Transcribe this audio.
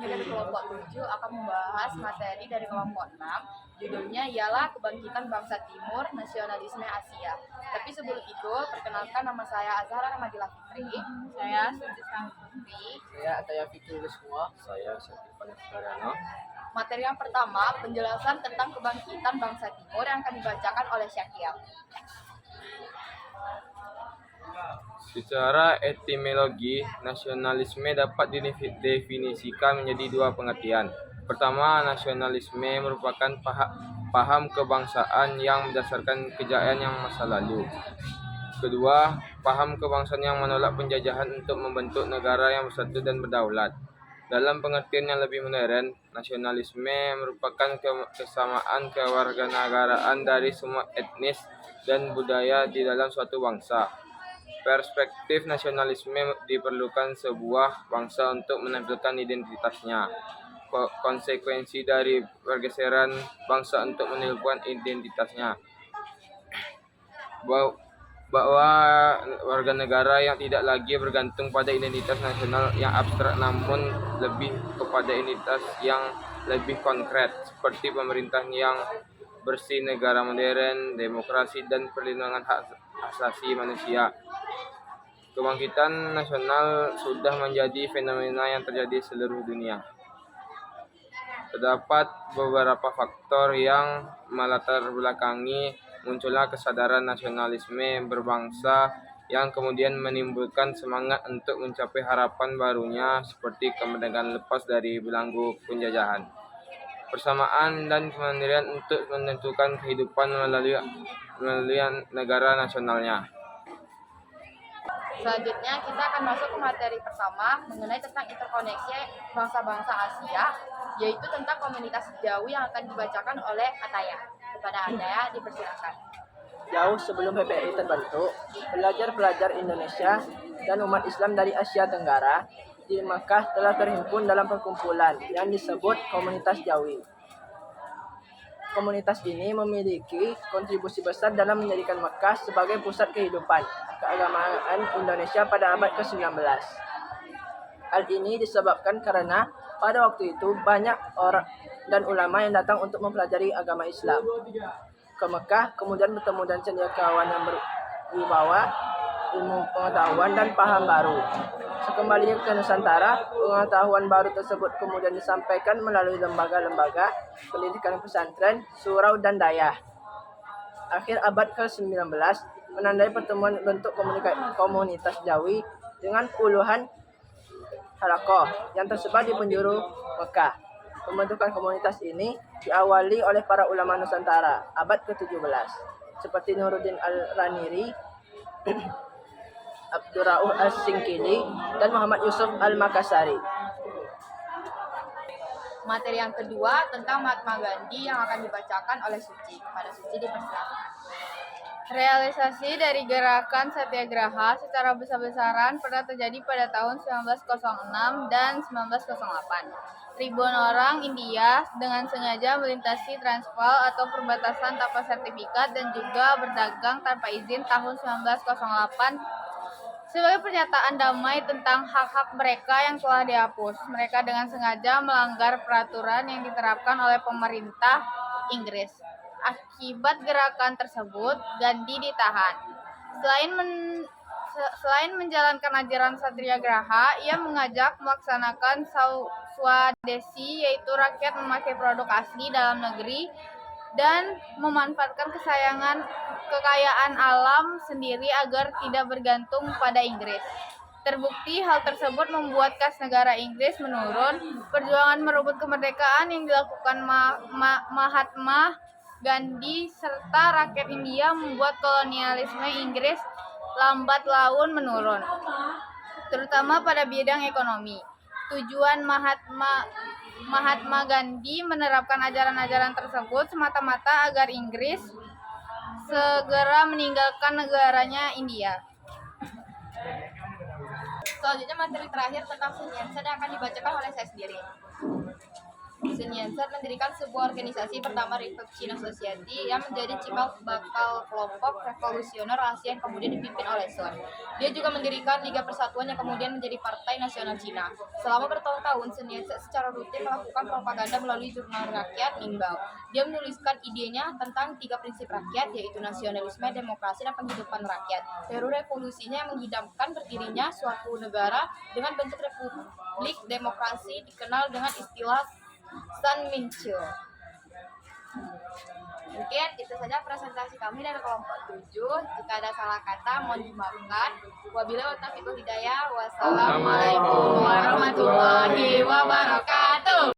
Kami dari kelompok 7 akan membahas materi dari kelompok 6. Judulnya ialah Kebangkitan Bangsa Timur, Nasionalisme Asia. Tapi sebelum itu, perkenalkan nama saya Azhara Ramadila Fitri. Saya Suci Putri. Saya Ataya Fikri semua. Saya Syakifan Suryana. Materi yang pertama, penjelasan tentang kebangkitan bangsa Timur yang akan dibacakan oleh Syakil. Secara etimologi, nasionalisme dapat didefinisikan menjadi dua pengertian. Pertama, nasionalisme merupakan paham kebangsaan yang berdasarkan kejayaan yang masa lalu. Kedua, paham kebangsaan yang menolak penjajahan untuk membentuk negara yang bersatu dan berdaulat. Dalam pengertian yang lebih modern, nasionalisme merupakan kesamaan kewarganegaraan dari semua etnis dan budaya di dalam suatu bangsa. Perspektif nasionalisme diperlukan sebuah bangsa untuk menampilkan identitasnya. Konsekuensi dari pergeseran bangsa untuk menentukan identitasnya, bahwa warga negara yang tidak lagi bergantung pada identitas nasional yang abstrak, namun lebih kepada identitas yang lebih konkret, seperti pemerintahan yang bersih, negara modern, demokrasi, dan perlindungan hak asasi manusia. Kebangkitan nasional sudah menjadi fenomena yang terjadi di seluruh dunia. Terdapat beberapa faktor yang melatar belakangi munculnya kesadaran nasionalisme berbangsa yang kemudian menimbulkan semangat untuk mencapai harapan barunya seperti kemerdekaan lepas dari belenggu penjajahan, persamaan dan kemandirian untuk menentukan kehidupan melalui negara nasionalnya. Selanjutnya kita akan masuk ke materi pertama mengenai tentang interkoneksi bangsa-bangsa Asia, yaitu tentang komunitas Jawi yang akan dibacakan oleh Ataya. Kepada Ataya dipersilakan. Jauh sebelum PPRI terbentuk, pelajar-pelajar Indonesia dan umat Islam dari Asia Tenggara di Makkah telah terhimpun dalam perkumpulan yang disebut Komunitas Jawi. Komunitas ini memiliki kontribusi besar dalam menjadikan Makkah sebagai pusat kehidupan keagamaan Indonesia pada abad ke-19. Hal ini disebabkan karena pada waktu itu banyak orang dan ulama yang datang untuk mempelajari agama Islam ke Mekah, kemudian bertemu dan cendekiawan yang berwibawa ilmu pengetahuan dan paham baru. Sekembalinya ke Nusantara, pengetahuan baru tersebut kemudian disampaikan melalui lembaga-lembaga pendidikan pesantren, surau, dan dayah. Akhir abad ke-19 menandai pertemuan bentuk komunitas Jawi dengan puluhan halakoh yang tersebar di penjuru Mekah. Pembentukan komunitas ini diawali oleh para ulama Nusantara abad ke-17 seperti Nuruddin Al-Raniri, Abdurrauf As-Singkili, dan Muhammad Yusuf Al-Makassari. Materi yang kedua tentang Mahatma Gandhi yang akan dibacakan oleh Suci. Kepada Suci dipersilakan. Realisasi dari gerakan Satyagraha secara besar-besaran pernah terjadi pada tahun 1906 dan 1908. Ribuan orang India dengan sengaja melintasi Transvaal atau perbatasan tanpa sertifikat dan juga berdagang tanpa izin tahun 1908 sebagai pernyataan damai tentang hak-hak mereka yang telah dihapus. Mereka dengan sengaja melanggar peraturan yang diterapkan oleh pemerintah Inggris. Akibat gerakan tersebut, Gandhi ditahan. Selain menjalankan ajaran Satyagraha, ia mengajak melaksanakan Swadesi, yaitu rakyat memakai produk asli dalam negeri dan memanfaatkan kekayaan alam sendiri agar tidak bergantung pada Inggris. Terbukti hal tersebut membuat kas negara Inggris menurun. Perjuangan merebut kemerdekaan yang dilakukan Mahatma Gandhi serta rakyat India membuat kolonialisme Inggris lambat laun menurun, terutama pada bidang ekonomi. Tujuan Mahatma Gandhi menerapkan ajaran-ajaran tersebut semata-mata agar Inggris segera meninggalkan negaranya India. Selanjutnya materi terakhir tentang Sun Yat-sen yang akan dibacakan oleh saya sendiri. Sun Yat-sen mendirikan sebuah organisasi pertama Republic China Society yang menjadi cikal bakal kelompok revolusioner Asia yang kemudian dipimpin oleh Sun. Dia juga mendirikan Liga Persatuan yang kemudian menjadi Partai Nasional Cina. Selama bertahun-tahun, Sun Yat-sen secara rutin melakukan propaganda melalui jurnal rakyat Mingbao. Dia menuliskan idenya tentang 3 prinsip rakyat, yaitu nasionalisme, demokrasi, dan penghidupan rakyat. Teori revolusinya yang mengidamkan berdirinya suatu negara dengan bentuk republik demokrasi dikenal dengan istilah Sanminchu. Mungkin itu saja presentasi kami dari kelompok 7. Jika ada salah kata mohon dimaafkan. Wabillahi taufiq wal hidayah. Wassalamualaikum warahmatullahi wabarakatuh.